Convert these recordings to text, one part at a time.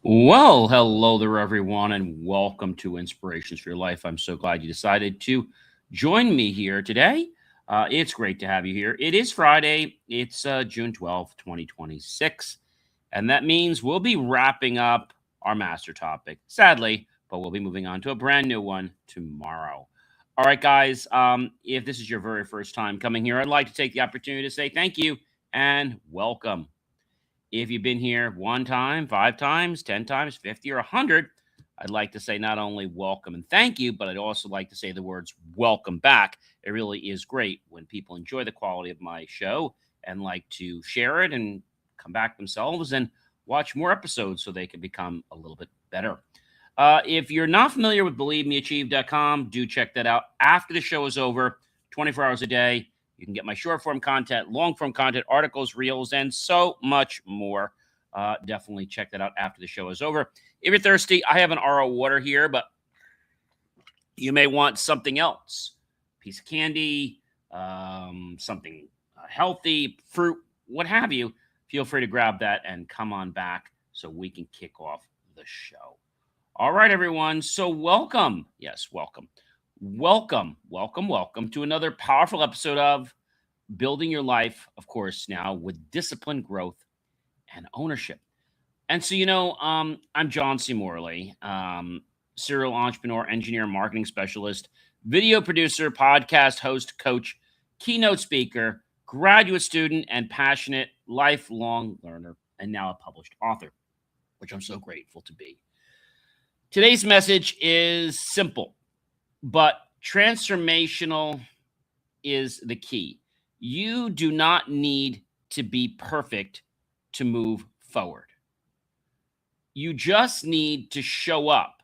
Well, hello there, everyone, and welcome to Inspirations for Your Life. I'm so glad you decided to join me here today. It's great to have you here. It is Friday. It's June 12th, 2026, and that means we'll be wrapping up our master topic, sadly, but we'll be moving on to a brand new one tomorrow. All right, guys, if this is your very first time coming here, I'd like to take the opportunity to say thank you and welcome. If you've been here one time, five times, 10 times, 50, or 100, I'd like to say not only welcome and thank you, but I'd also like to say the words welcome back. It really is great when people enjoy the quality of my show and like to share it and come back themselves and watch more episodes so they can become a little bit better. If you're not familiar with BelieveMeAchieve.com, do check that out after the show is over, 24 hours a day. You can get my short form content, long form content, articles, reels, and so much more. Definitely check that out after the show is over. If you're thirsty, I have an RO water here, but you may want something else. Piece of candy, something healthy, fruit, what have you. Feel free to grab that and come on back so we can kick off the show. All right, everyone. So welcome. Yes, welcome. Welcome to another powerful episode of Building Your Life, of course, now with discipline, growth, and ownership. And so, I'm John C. Morley, serial entrepreneur, engineer, marketing specialist, video producer, podcast host, coach, keynote speaker, graduate student, and passionate lifelong learner, and now a published author, which I'm so grateful to be. Today's message is simple, but transformational is the key. You do not need to be perfect to move forward. You just need to show up.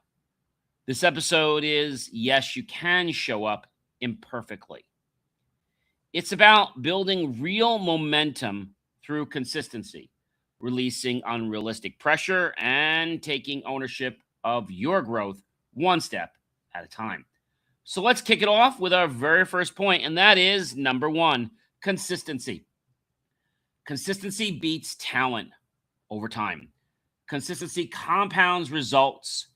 This episode is yes, you can show up imperfectly. It's about building real momentum through consistency, releasing unrealistic pressure, and taking ownership of your growth one step at a time. So let's kick it off with our very first point, and that is number one, consistency. Consistency beats talent over time. Consistency compounds results.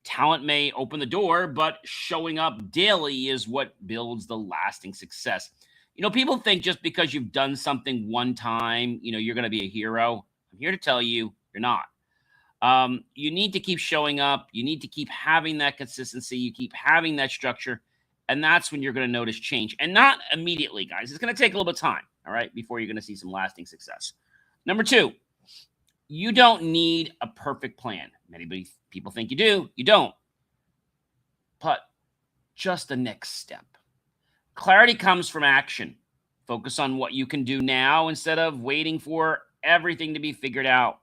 Talent may open the door, but showing up daily is what builds the lasting success. People think just because you've done something one time, you're going to be a hero. I'm here to tell you, you're not. You need to keep showing up. You need to keep having that consistency. You keep having that structure. And that's when you're going to notice change. And not immediately, guys. It's going to take a little bit of time, all right, before you're going to see some lasting success. Number two, you don't need a perfect plan. Many people think you do. You don't. But just the next step. Clarity comes from action. Focus on what you can do now instead of waiting for everything to be figured out.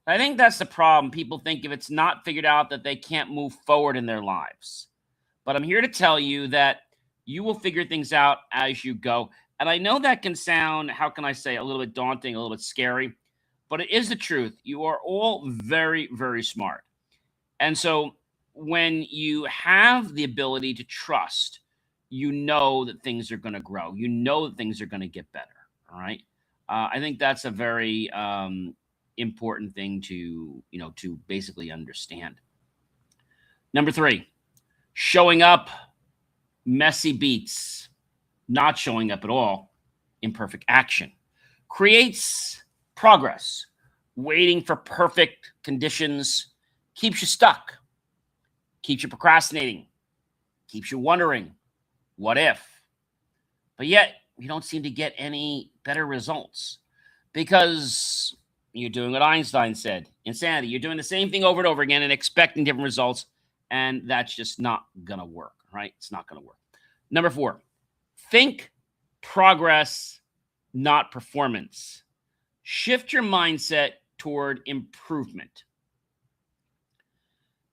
I think that's the problem. People think if it's not figured out that they can't move forward in their lives. But I'm here to tell you that you will figure things out as you go. And I know that can sound, how can I say, a little bit daunting, a little bit scary, but it is the truth. You are all very, very smart. And so when you have the ability to trust, you know that things are going to grow. You know that things are going to get better. All right. I think that's a very important thing to basically understand. Number three, showing up messy beats not showing up at all. Imperfect action creates progress. Waiting for perfect conditions keeps you stuck, keeps you procrastinating, keeps you wondering, what if? But yet, you don't seem to get any better results because you're doing what Einstein said, insanity. You're doing the same thing over and over again and expecting different results, and that's just not going to work, right? It's not going to work. Number four, think progress, not performance. Shift your mindset toward improvement.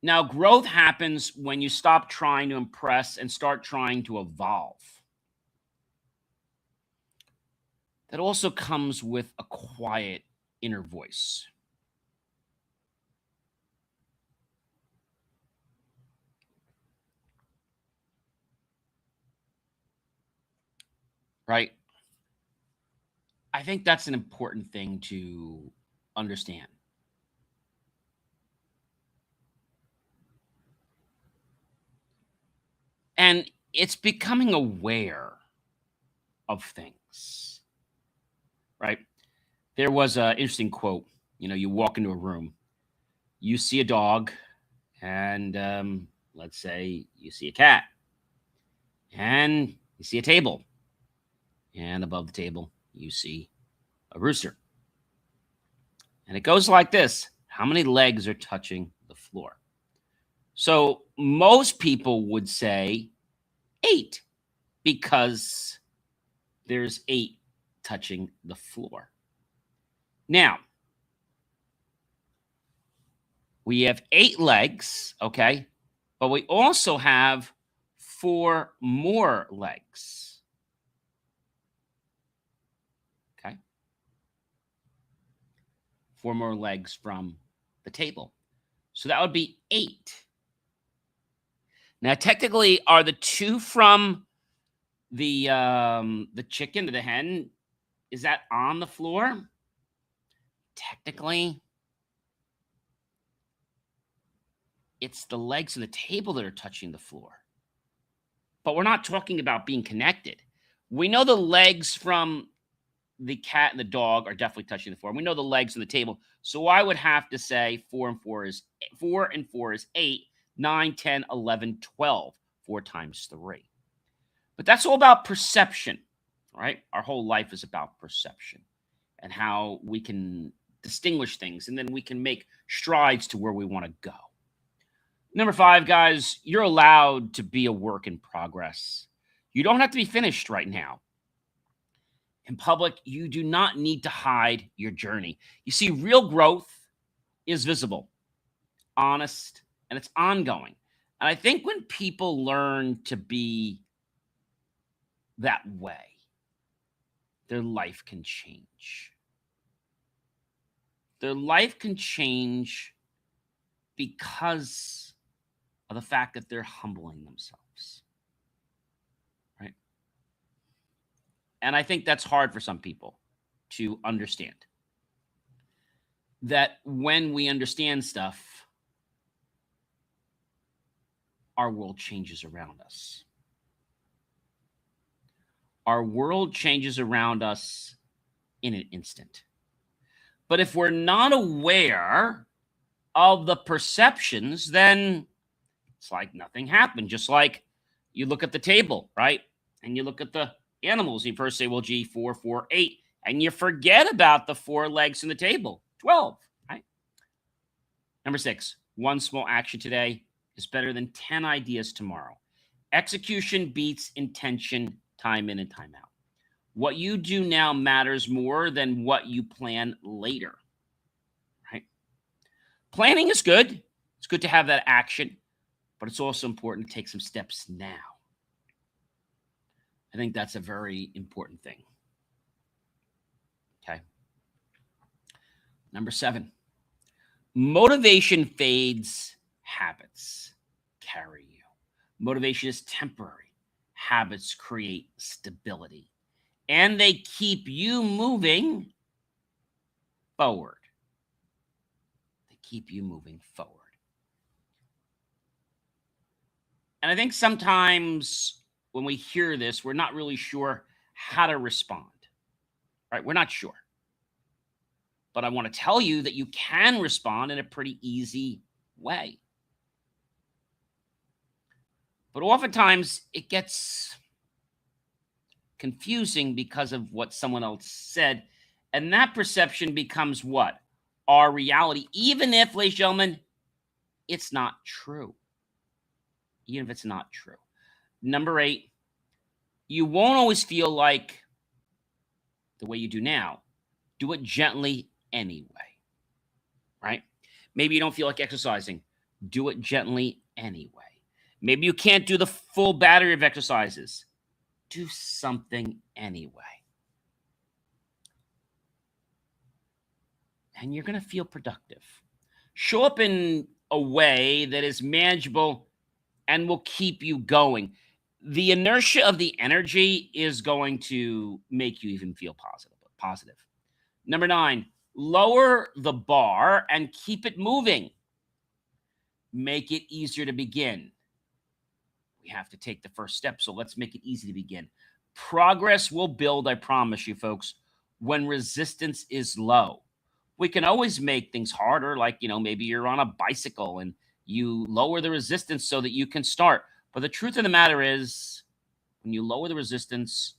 Now, growth happens when you stop trying to impress and start trying to evolve. That also comes with a quiet inner voice. Right? I think that's an important thing to understand. And it's becoming aware of things, right? There was an interesting quote. You walk into a room, you see a dog, and let's say you see a cat, and you see a table, and above the table, you see a rooster. And it goes like this: how many legs are touching the floor? So most people would say 8 because there's 8 touching the floor. Now, we have 8 legs, okay? But we also have 4 more legs. Okay? 4 more legs from the table. So that would be 8. Now, technically, are the 2 from the chicken to the hen, is that on the floor? Technically, it's the legs of the table that are touching the floor. But we're not talking about being connected. We know the legs from the cat and the dog are definitely touching the floor. We know the legs on the table. So I would have to say 4 and 4 is 8, 9, 10, 11, 12. 4 times 3. But that's all about perception, right? Our whole life is about perception and how we can distinguish things, and then we can make strides to where we want to go. Number 5, guys, you're allowed to be a work in progress. You don't have to be finished right now. In public, you do not need to hide your journey. You see, real growth is visible, honest, and it's ongoing. And I think when people learn to be that way, their life can change. Their life can change because of the fact that they're humbling themselves, right? And I think that's hard for some people to understand. That when we understand stuff, our world changes around us. Our world changes around us in an instant. But if we're not aware of the perceptions, then it's like nothing happened. Just like you look at the table, right? And you look at the animals. You first say, well, gee, 4, 4, 8. And you forget about the 4 legs in the table, 12, right? Number 6, one small action today is better than 10 ideas tomorrow. Execution beats intention time in and time out. What you do now matters more than what you plan later, right? Planning is good. It's good to have that action, but it's also important to take some steps now. I think that's a very important thing. Okay. Number 7, motivation fades, habits carry you. Motivation is temporary. Habits create stability, and they keep you moving forward. They keep you moving forward. And I think sometimes when we hear this, we're not really sure how to respond, right? We're not sure. But I want to tell you that you can respond in a pretty easy way. But oftentimes it gets confusing because of what someone else said. And that perception becomes what? Our reality, even if, ladies and gentlemen, it's not true. Even if it's not true. Number 8, you won't always feel like the way you do now. Do it gently anyway, right? Maybe you don't feel like exercising. Do it gently anyway. Maybe you can't do the full battery of exercises. Do something anyway. And you're going to feel productive. Show up in a way that is manageable and will keep you going. The inertia of the energy is going to make you even feel positive. Number 9, lower the bar and keep it moving. Make it easier to begin. We we have to take the first step. So let's make it easy to begin. Progress will build, I promise you, folks, when resistance is low. We can always make things harder, like, maybe you're on a bicycle and you lower the resistance so that you can start. But the truth of the matter is, when you lower the resistance,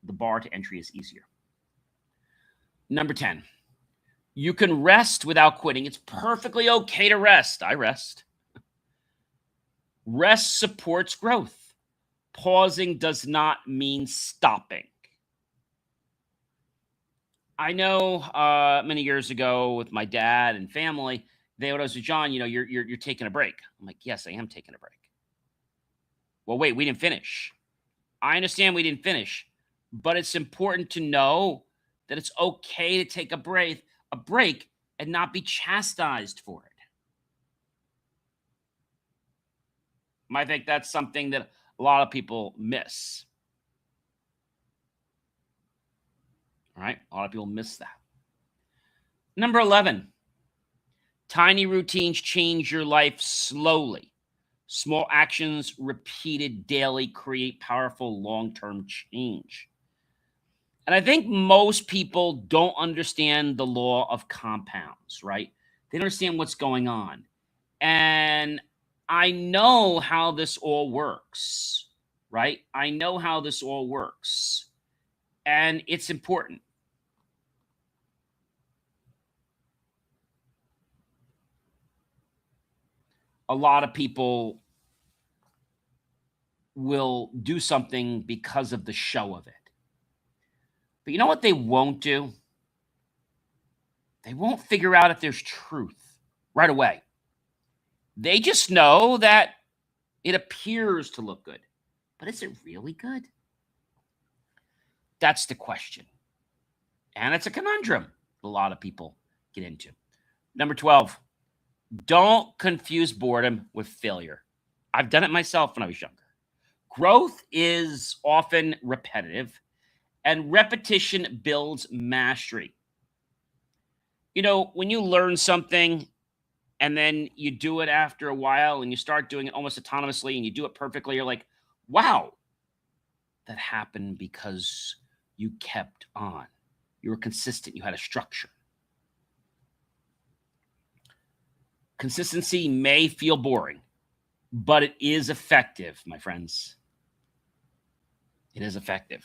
the bar to entry is easier. Number 10, you can rest without quitting. It's perfectly okay to rest. I rest. Rest supports growth. Pausing does not mean stopping. I know many years ago with my dad and family, they would always say, John, you're taking a break. I'm like, yes, I am taking a break. Well, wait, we didn't finish. I understand we didn't finish, but it's important to know that it's okay to take a break and not be chastised for it. I think that's something that a lot of people miss. All right? A lot of people miss that. Number 11, tiny routines change your life slowly. Small actions repeated daily create powerful long-term change. And I think most people don't understand the law of compounds, right? They don't understand what's going on. And I know how this all works, right? I know how this all works. And it's important. A lot of people will do something because of the show of it. But you know what they won't do? They won't figure out if there's truth right away. They just know that it appears to look good. But is it really good? That's the question. And it's a conundrum a lot of people get into. Number 12, don't confuse boredom with failure. I've done it myself when I was younger. Growth is often repetitive, and repetition builds mastery. When you learn something and then you do it after a while and you start doing it almost autonomously and you do it perfectly, you're like, wow, that happened because you kept on. You were consistent. You had a structure. Consistency may feel boring, but it is effective, my friends. It is effective.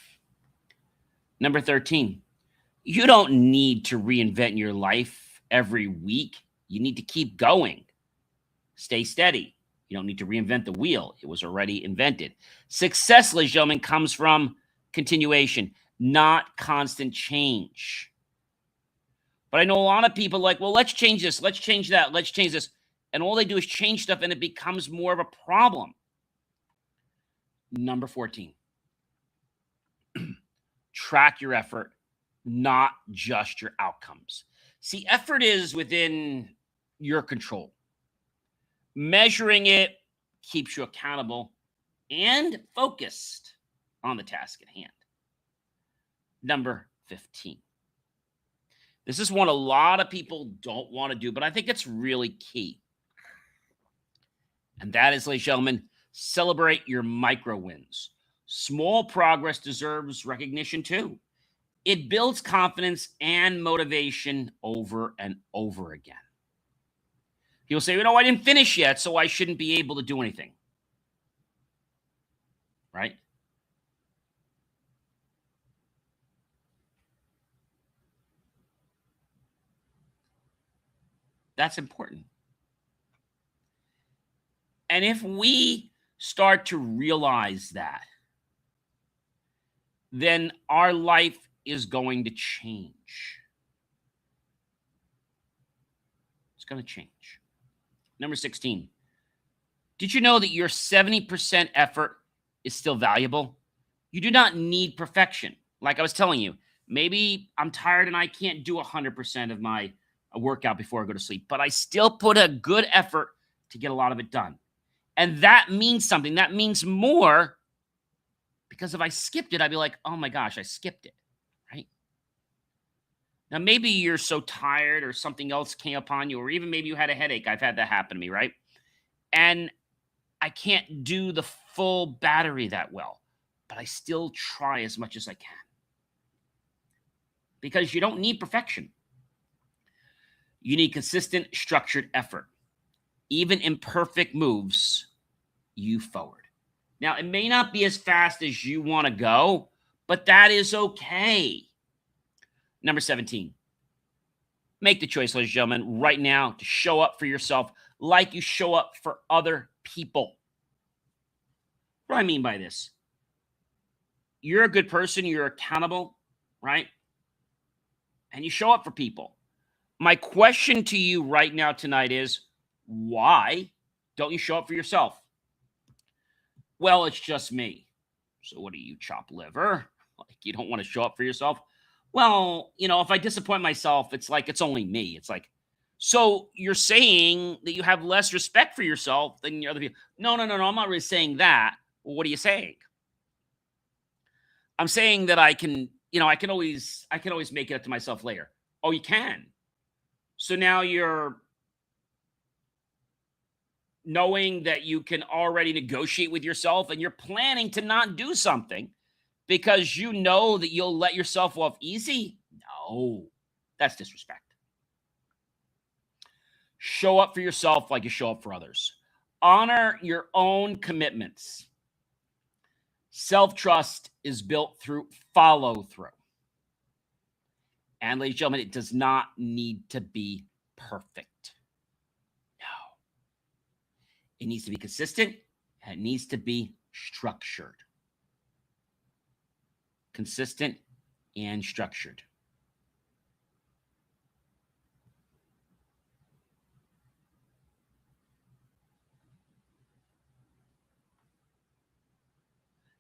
Number 13, you don't need to reinvent your life every week. You need to keep going. Stay steady. You don't need to reinvent the wheel. It was already invented. Success, ladies and gentlemen, comes from continuation, not constant change. But I know a lot of people like, well, let's change this. Let's change that. Let's change this. And all they do is change stuff and it becomes more of a problem. Number 14, track your effort, not just your outcomes. See, effort is within your control. Measuring it keeps you accountable and focused on the task at hand. Number 15. This is one a lot of people don't want to do, but I think it's really key. And that is, ladies and gentlemen, celebrate your micro wins. Small progress deserves recognition too. It builds confidence and motivation over and over again. People say, I didn't finish yet, so I shouldn't be able to do anything. Right? That's important. And if we start to realize that, then our life is going to change. It's going to change. Number 16. Did you know that your 70% effort is still valuable? You do not need perfection. Like I was telling you, maybe I'm tired and I can't do 100% of my workout before I go to sleep, but I still put a good effort to get a lot of it done. And that means something. That means more, because if I skipped it, I'd be like, oh my gosh, I skipped it, right? Now, maybe you're so tired or something else came upon you, or even maybe you had a headache. I've had that happen to me, right? And I can't do the full battery that well, but I still try as much as I can. Because you don't need perfection. You need consistent, structured effort. Even imperfect moves you forward. Now, it may not be as fast as you want to go, but that is okay. Number 17, make the choice, ladies and gentlemen, right now to show up for yourself like you show up for other people. What do I mean by this? You're a good person, you're accountable, right? And you show up for people. My question to you right now tonight is, why don't you show up for yourself? Well, it's just me. So what do you, chop liver? Like, you don't want to show up for yourself? Well, if I disappoint myself, it's like it's only me. It's like, so you're saying that you have less respect for yourself than the other people. No. I'm not really saying that. Well, what are you saying? I'm saying that I can always make it up to myself later. Oh, you can. So now you're knowing that you can already negotiate with yourself and you're planning to not do something because you know that you'll let yourself off easy? No, that's disrespect. Show up for yourself like you show up for others. Honor your own commitments. Self-trust is built through follow-through. And ladies and gentlemen, it does not need to be perfect. No. It needs to be consistent and it needs to be structured. Consistent and structured.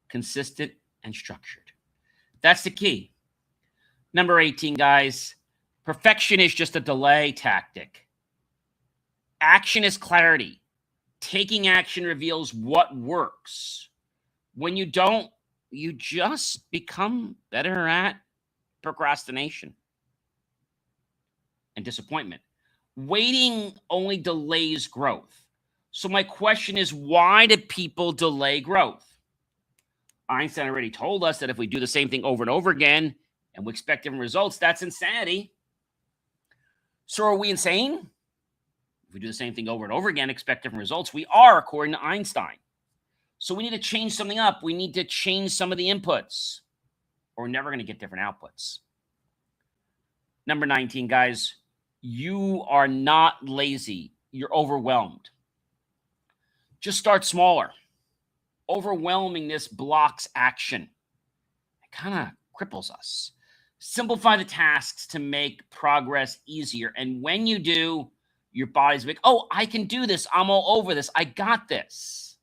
Consistent and structured. That's the key. Number 18, guys. Perfection is just a delay tactic. Action is clarity. Taking action reveals what works. When you don't, you just become better at procrastination and disappointment. Waiting only delays growth. So my question is, why do people delay growth? Einstein already told us that if we do the same thing over and over again and we expect different results, that's insanity. So are we insane? If we do the same thing over and over again, expect different results, we are, according to Einstein. So we need to change something up. We need to change some of the inputs, or we're never going to get different outputs. Number 19, guys, you are not lazy. You're overwhelmed. Just start smaller. Overwhelmingness blocks action. It kind of cripples us. Simplify the tasks to make progress easier. And when you do, your body's like, oh, I can do this. I'm all over this. I got this.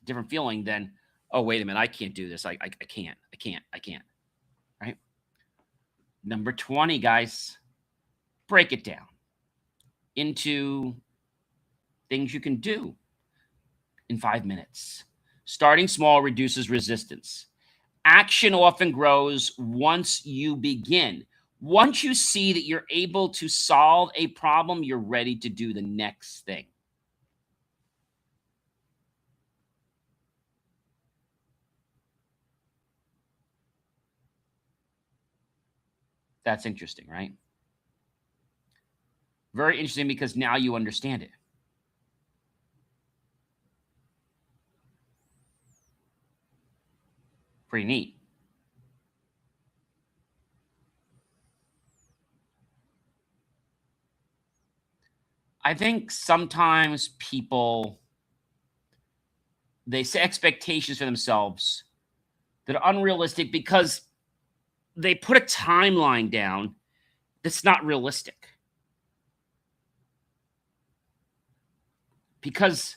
Different feeling than, oh, wait a minute, I can't do this. I can't. Right? Number 20, guys, break it down into things you can do in 5 minutes. Starting small reduces resistance. Action often grows once you begin. Once you see that you're able to solve a problem, you're ready to do the next thing. That's interesting, right? Very interesting because now you understand it. Pretty neat. I think sometimes people, they set expectations for themselves that are unrealistic because they put a timeline down that's not realistic. Because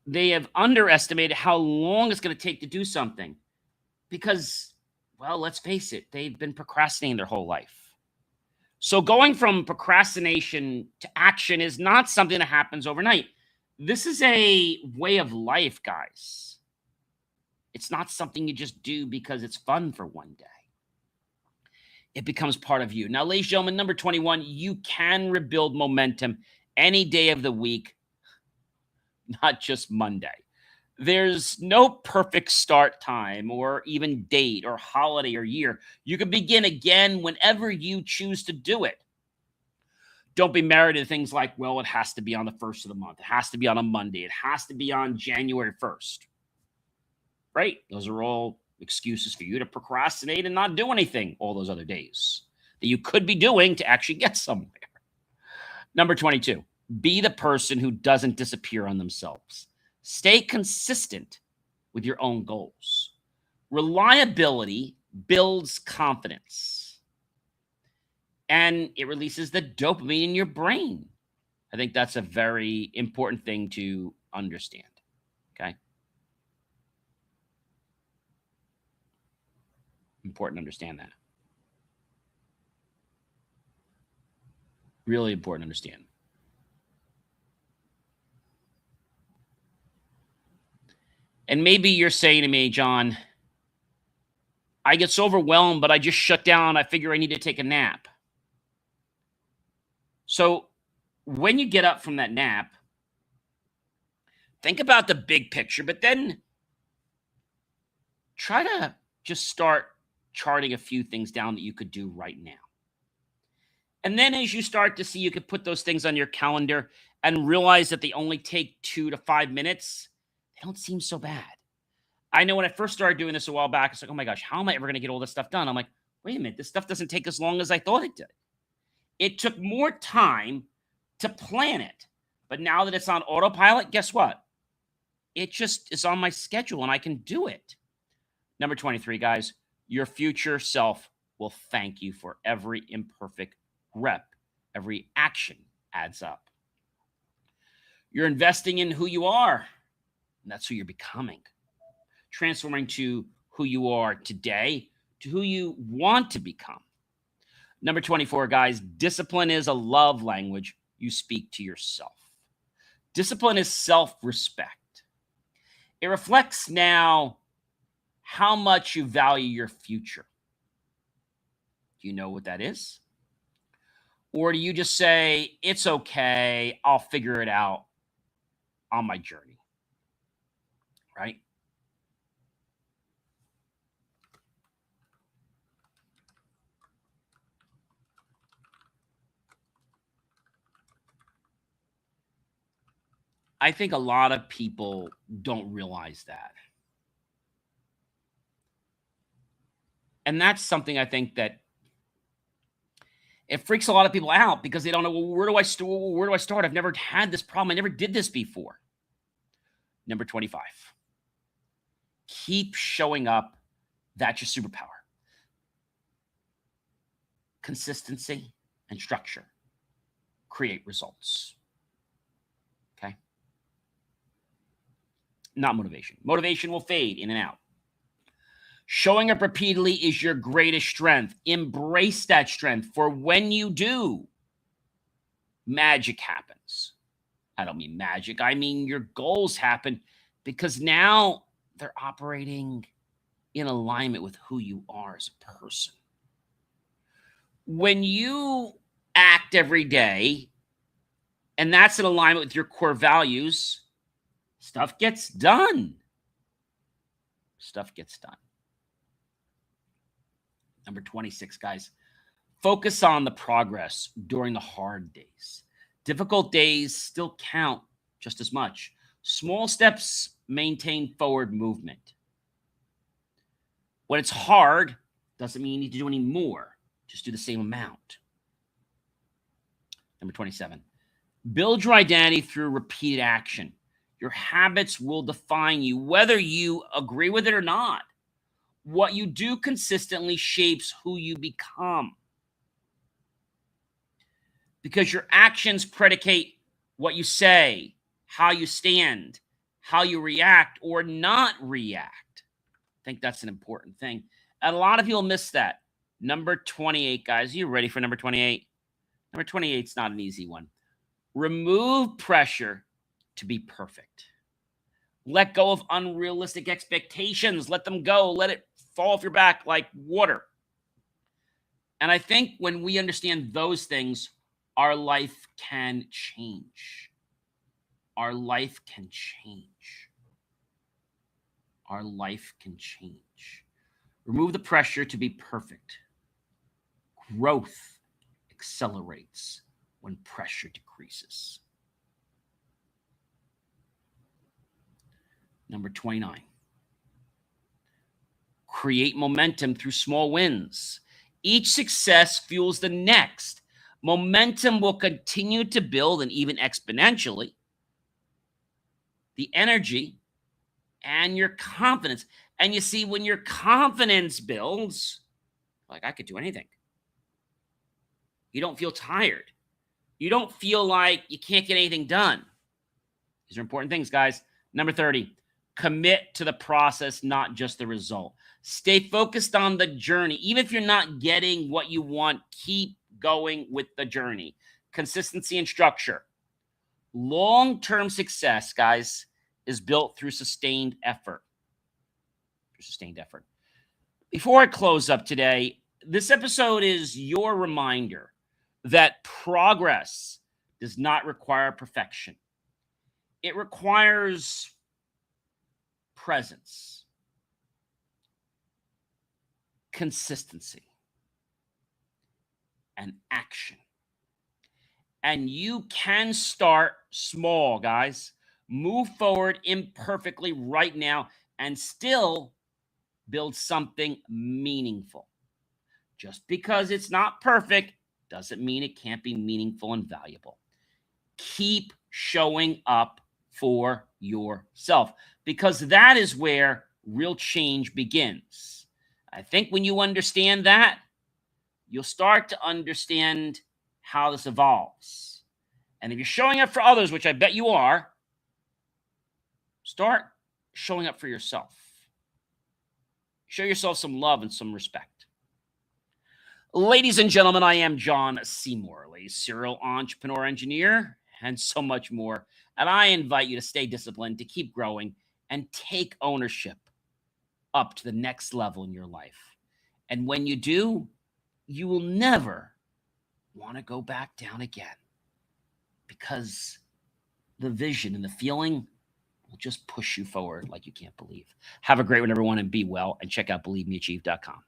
they have underestimated how long it's going to take to do something. Because, well, let's face it, they've been procrastinating their whole life. So going from procrastination to action is not something that happens overnight. This is a way of life, guys. It's not something you just do because it's fun for one day. It becomes part of you. Now, ladies and gentlemen, number 21, you can rebuild momentum any day of the week not just Monday. There's no perfect start time or even date or holiday or year. You can begin again whenever you choose to do it. Don't be married to things like, well, it has to be on the first of the month. It has to be on a Monday. It has to be on January 1st. Right? Those are all excuses for you to procrastinate and not do anything all those other days that you could be doing to actually get somewhere. Number 22, be the person who doesn't disappear on themselves. Stay consistent with your own goals. Reliability builds confidence and it releases the dopamine in your brain. I think that's a very important thing to understand. Okay. Important to understand that. Really important to understand. And maybe you're saying to me, John, I get so overwhelmed, but I just shut down. I figure I need to take a nap. So when you get up from that nap, think about the big picture, but then try to just start charting a few things down that you could do right now. And then as you start to see, you could put those things on your calendar and realize that they only take 2 to 5 minutes. They don't seem so bad. I know when I first started doing this a while back, it's like, oh my gosh, how am I ever going to get all this stuff done? I'm like, wait a minute, this stuff doesn't take as long as I thought it did. It took more time to plan it. But now that it's on autopilot, guess what? It just is on my schedule and I can do it. Number 23, guys, your future self will thank you for every imperfect rep. Every action adds up. You're investing in who you are, and that's who you're becoming. Transforming to who you are today to who you want to become. Number 24, guys, discipline is a love language you speak to yourself. Discipline is self-respect. It reflects now how much you value your future. Do you know what that is? Or do you just say, it's okay, I'll figure it out on my journey, right? I think a lot of people don't realize that. And that's something I think that it freaks a lot of people out because they don't know, well, where do I start? I've never had this problem. I never did this before. Number 25. Keep showing up. That's your superpower. Consistency and structure create results. Okay? Not motivation. Motivation will fade in and out. Showing up repeatedly is your greatest strength. Embrace that strength, for when you do, magic happens. I don't mean magic. I mean your goals happen because now they're operating in alignment with who you are as a person. When you act every day and that's in alignment with your core values, stuff gets done. Stuff gets done. Number 26, guys, focus on the progress during the hard days. Difficult days still count just as much. Small steps maintain forward movement. When it's hard, doesn't mean you need to do any more. Just do the same amount. Number 27, build your identity through repeated action. Your habits will define you, whether you agree with it or not. What you do consistently shapes who you become. Because your actions predicate what you say, how you stand, how you react or not react. I think that's an important thing. And a lot of people miss that. Number 28, guys. Are you ready for number 28? Number 28 is not an easy one. Remove pressure to be perfect. Let go of unrealistic expectations. Let them go. Let it fall off your back like water. And I think when we understand those things, our life can change. our life can change. Our life can change. Remove the pressure to be perfect. Growth accelerates when pressure decreases. Number 29. Create momentum through small wins. Each success fuels the next. Momentum will continue to build, and even exponentially, the energy and your confidence. And you see, when your confidence builds, like, I could do anything. You don't feel tired. You don't feel like you can't get anything done. These are important things, guys. Number 30, commit to the process, not just the result. Stay focused on the journey. Even if you're not getting what you want, keep going with the journey. Consistency and structure. Long-term success, guys, is built through sustained effort. Before I close up today, this episode is your reminder that progress does not require perfection. It requires presence, consistency, and action. And you can start small, guys. Move forward imperfectly right now and still build something meaningful. Just because it's not perfect doesn't mean it can't be meaningful and valuable. Keep showing up for yourself, because that is where real change begins. I think when you understand that, you'll start to understand how this evolves. And if you're showing up for others, which I bet you are, start showing up for yourself. Show yourself some love and some respect. Ladies and gentlemen, I am John C. Morley, serial entrepreneur, engineer, and so much more. And I invite you to stay disciplined, to keep growing, and take ownership up to the next level in your life. And when you do, you will never want to go back down again, because the vision and the feeling will just push you forward like you can't believe. Have a great one, everyone, and be well. And check out BelieveMeAchieve.com.